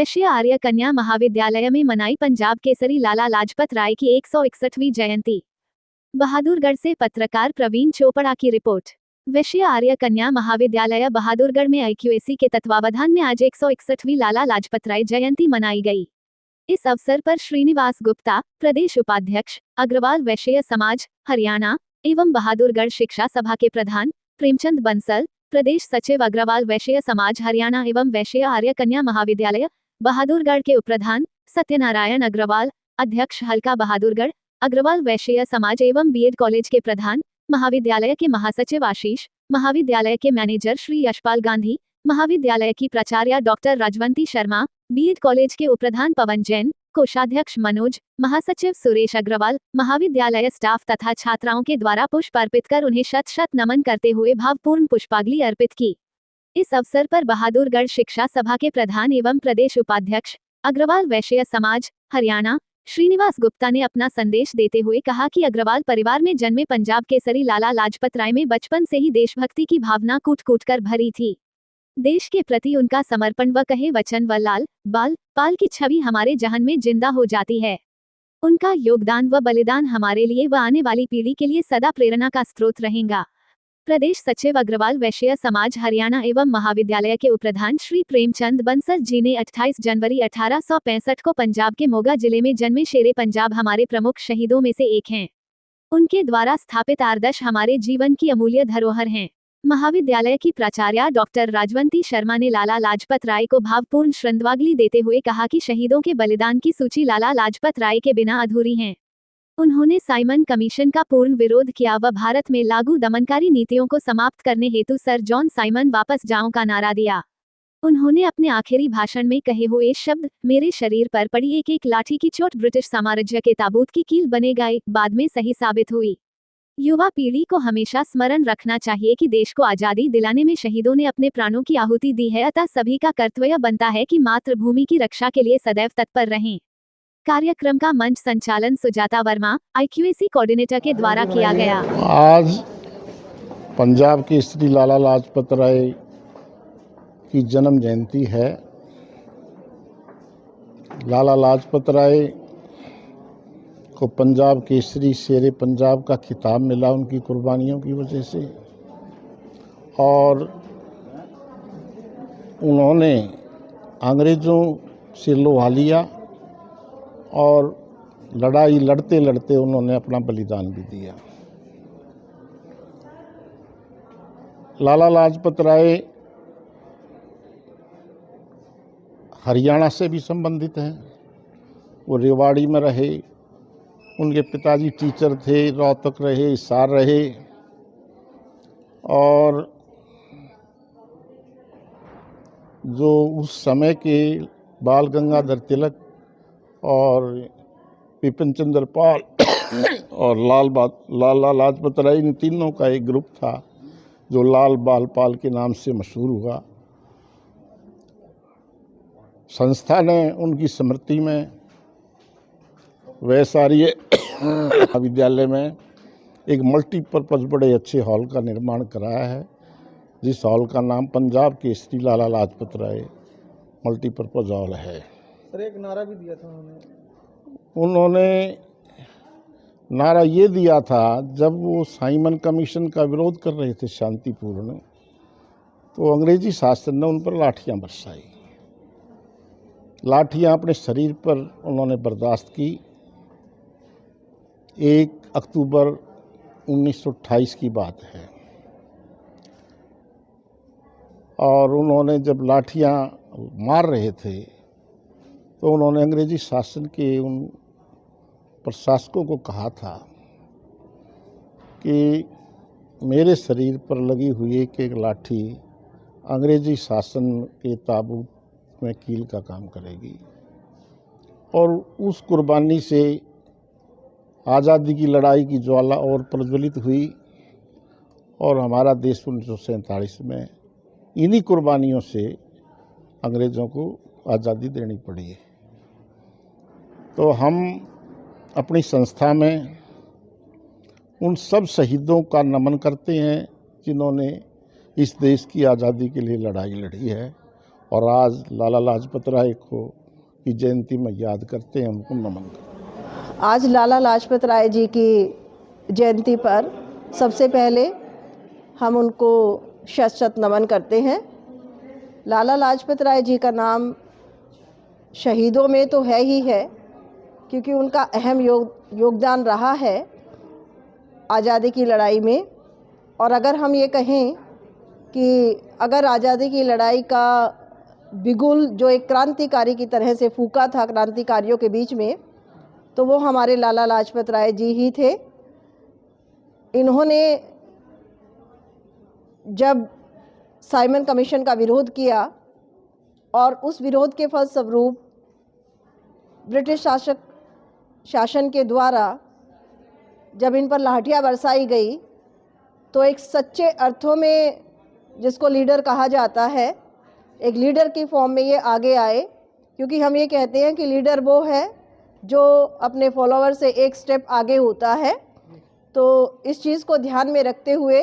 वैश्य आर्य कन्या महाविद्यालय में मनाई पंजाब केसरी लाला लाजपत राय की 161वीं जयंती। बहादुरगढ़ से पत्रकार प्रवीण चोपड़ा की रिपोर्ट। वैश्य आर्य कन्या महाविद्यालय बहादुरगढ़ में IQAC के तत्वावधान में आज 161वीं लाला लाजपत राय जयंती मनाई गई। इस अवसर पर श्रीनिवास गुप्ता, प्रदेश उपाध्यक्ष, अग्रवाल वैश्य समाज, हरियाणा एवं बहादुरगढ़ शिक्षा सभा के प्रधान प्रेमचंद बंसल, प्रदेश सचिव अग्रवाल वैश्य समाज हरियाणा एवं वैश्य आर्य कन्या महाविद्यालय बहादुरगढ़ के उपप्रधान सत्यनारायण अग्रवाल, अध्यक्ष हल्का बहादुरगढ़, अग्रवाल वैश्य समाज एवं बीएड कॉलेज के प्रधान, महाविद्यालय के महासचिव आशीष, महाविद्यालय के मैनेजर श्री यशपाल गांधी, महाविद्यालय की प्राचार्य doctor Rajwanti Sharma, BEd college के उपप्रधान पवन जैन, कोषाध्यक्ष मनोज, महासचिव सुरेश अग्रवाल, महाविद्यालय स्टाफ तथा छात्राओं के द्वारा पुष्प अर्पित कर उन्हें शत शत नमन करते हुए भावपूर्ण पुष्पांजलि अर्पित की। इस अवसर पर बहादुरगढ़ शिक्षा सभा के प्रधान एवं प्रदेश उपाध्यक्ष, अग्रवाल वैश्य समाज, हरियाणा श्रीनिवास गुप्ता ने अपना संदेश देते हुए कहा कि अग्रवाल परिवार में जन्मे पंजाब केसरी लाला लाजपत राय में बचपन से ही देशभक्ति की भावना कूट कूट कर भरी थी। देश के प्रति उनका समर्पण व कहे वचन व लाल बाल पाल की छवि हमारे जहन में जिंदा हो जाती है। उनका योगदान व बलिदान हमारे लिए व आने वाली पीढ़ी के लिए सदा प्रेरणा का स्रोत रहेगा। प्रदेश सचिव अग्रवाल वैश्य समाज हरियाणा एवं महाविद्यालय के उपप्रधान श्री प्रेमचंद बंसल जी ने 28 जनवरी 1865 को पंजाब के मोगा जिले में जन्मे शेरे पंजाब हमारे प्रमुख शहीदों में से एक हैं। उनके द्वारा स्थापित आदर्श हमारे जीवन की अमूल्य धरोहर हैं। महाविद्यालय की प्राचार्य डॉक्टर राजवंती शर्मा ने लाला लाजपत राय को भावपूर्ण श्रद्धांजलि देते हुए कहा कि शहीदों के बलिदान की सूची लाला लाजपत राय के बिना अधूरी है। उन्होंने साइमन कमीशन का पूर्ण विरोध किया व भारत में लागू दमनकारी नीतियों को समाप्त करने हेतु सर जॉन साइमन वापस जाओ का नारा दिया। उन्होंने अपने आखिरी भाषण में कहे हुए शब्द, मेरे शरीर पर पड़ी एक एक लाठी की चोट ब्रिटिश साम्राज्य के ताबूत की कील बनेगा, बाद में सही साबित हुई। युवा पीढ़ी को हमेशा स्मरण रखना चाहिए कि देश को आजादी दिलाने में शहीदों ने अपने प्राणों की आहुति दी है, अतः सभी का कर्तव्य बनता है कि मातृभूमि की रक्षा के लिए सदैव तत्पर रहें। कार्यक्रम का मंच संचालन सुजाता वर्मा, IQAC कोऑर्डिनेटर के द्वारा किया गया। आज पंजाब के श्री लाला लाजपत राय की जन्म जयंती है। लाला लाजपत राय को पंजाब केसरी शेरे पंजाब का खिताब मिला उनकी कुर्बानियों की वजह से, और उन्होंने अंग्रेज़ों से लोहा लिया और लड़ाई लड़ते लड़ते उन्होंने अपना बलिदान भी दिया। लाला लाजपत राय हरियाणा से भी संबंधित हैं। वो रेवाड़ी में रहे, उनके पिताजी टीचर थे, रोहतक रहे, हिसार रहे, और जो उस समय के बाल गंगाधर तिलक और विपिन चंद्र पाल और लाला लाजपत राय, इन तीनों का एक ग्रुप था जो लाल बाल पाल के नाम से मशहूर हुआ। संस्था ने उनकी स्मृति में वैसार्य विद्यालय में एक मल्टीपर्पज़ बड़े अच्छे हॉल का निर्माण कराया है, जिस हॉल का नाम पंजाब केसरी लाला लाजपत राय मल्टीपर्पज़ हॉल है। सर, एक नारा भी दिया था उन्होंने नारा ये दिया था, जब वो साइमन कमीशन का विरोध कर रहे थे शांतिपूर्ण, तो अंग्रेजी शासन ने उन पर लाठियां बरसाई। लाठियां अपने शरीर पर उन्होंने बर्दाश्त की। 1 अक्टूबर 1928 की बात है, और उन्होंने जब लाठियां मार रहे थे तो उन्होंने अंग्रेजी शासन के उन प्रशासकों को कहा था कि मेरे शरीर पर लगी हुई एक एक लाठी अंग्रेजी शासन के ताबूत में कील का काम करेगी। और उस कुर्बानी से आज़ादी की लड़ाई की ज्वाला और प्रज्वलित हुई, और हमारा देश 1947 में इन्हीं कुर्बानियों से अंग्रेज़ों को आज़ादी देनी पड़ी है। तो हम अपनी संस्था में उन सब शहीदों का नमन करते हैं जिन्होंने इस देश की आज़ादी के लिए लड़ाई लड़ी है, और आज लाला लाजपत राय को की जयंती में याद करते हैं, उनको नमन करते हैं। आज लाला लाजपत राय जी की जयंती पर सबसे पहले हम उनको शत शत नमन करते हैं। लाला लाजपत राय जी का नाम शहीदों में तो है ही है, क्योंकि उनका अहम योगदान रहा है आज़ादी की लड़ाई में। और अगर हम ये कहें कि अगर आज़ादी की लड़ाई का बिगुल जो एक क्रांतिकारी की तरह से फूका था क्रांतिकारियों के बीच में, तो वो हमारे लाला लाजपत राय जी ही थे। इन्होंने जब साइमन कमीशन का विरोध किया और उस विरोध के फलस्वरूप ब्रिटिश शासन के द्वारा जब इन पर लाठियाँ बरसाई गई, तो एक सच्चे अर्थों में जिसको लीडर कहा जाता है, एक लीडर की फॉर्म में ये आगे आए। क्योंकि हम ये कहते हैं कि लीडर वो है जो अपने फॉलोअर से एक स्टेप आगे होता है। तो इस चीज़ को ध्यान में रखते हुए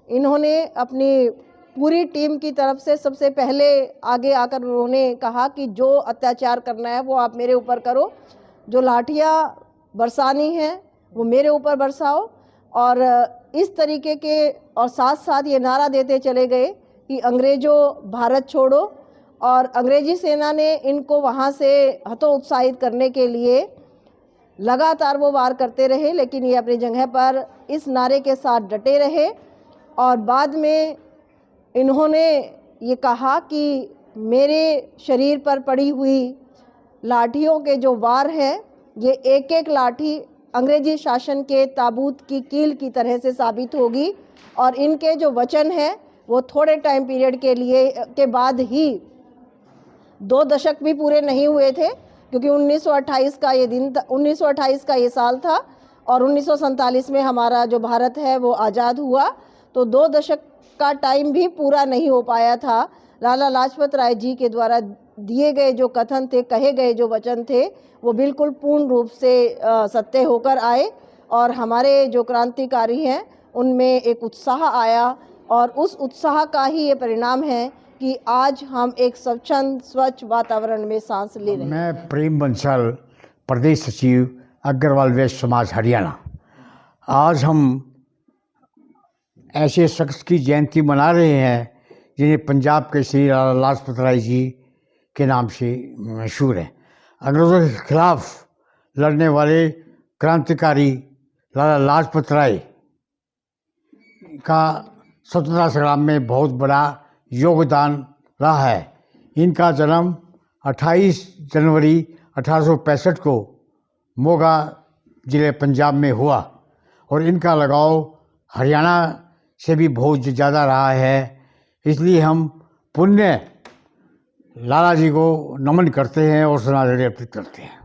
इन्होंने अपनी पूरी टीम की तरफ से सबसे पहले आगे आकर उन्होंने कहा कि जो अत्याचार करना है वो आप मेरे ऊपर करो, जो लाठियाँ बरसानी हैं वो मेरे ऊपर बरसाओ। और इस तरीके के और साथ साथ ये नारा देते चले गए कि अंग्रेज़ों भारत छोड़ो। और अंग्रेज़ी सेना ने इनको वहाँ से हतोत्साहित करने के लिए लगातार वो वार करते रहे, लेकिन ये अपनी जगह पर इस नारे के साथ डटे रहे। और बाद में इन्होंने ये कहा कि मेरे शरीर पर पड़ी हुई लाठियों के जो वार हैं, ये एक एक लाठी अंग्रेजी शासन के ताबूत की कील की तरह से साबित होगी। और इनके जो वचन हैं वो थोड़े टाइम पीरियड के बाद ही 2 दशक भी पूरे नहीं हुए थे, क्योंकि 1928 का ये दिन 1928 का ये साल था और 1947 में हमारा जो भारत है वो आज़ाद हुआ। तो 2 दशक का टाइम भी पूरा नहीं हो पाया था। लाला लाजपत राय जी के द्वारा दिए गए जो कथन थे, कहे गए जो वचन थे, वो बिल्कुल पूर्ण रूप से सत्य होकर आए। और हमारे जो क्रांतिकारी हैं उनमें एक उत्साह आया, और उस उत्साह का ही ये परिणाम है कि आज हम एक स्वच्छंद स्वच्छ वातावरण में सांस ले रहे हैं। मैं प्रेम बंसल, प्रदेश सचिव अग्रवाल वैश्य समाज हरियाणा। आज हम ऐसे शख्स की जयंती मना रहे हैं जिन्हें पंजाब के श्री लाला लाजपत राय जी के नाम से मशहूर है। अंग्रेज़ों के खिलाफ लड़ने वाले क्रांतिकारी लाला लाजपत राय का स्वतंत्रता संग्राम में बहुत बड़ा योगदान रहा है। इनका जन्म 28 जनवरी 1865 को मोगा ज़िले पंजाब में हुआ और इनका लगाव हरियाणा से भी बहुत ज़्यादा रहा है। इसलिए हम पुण्य लाला जी को नमन करते हैं और श्रद्धांजलि अर्पित करते हैं।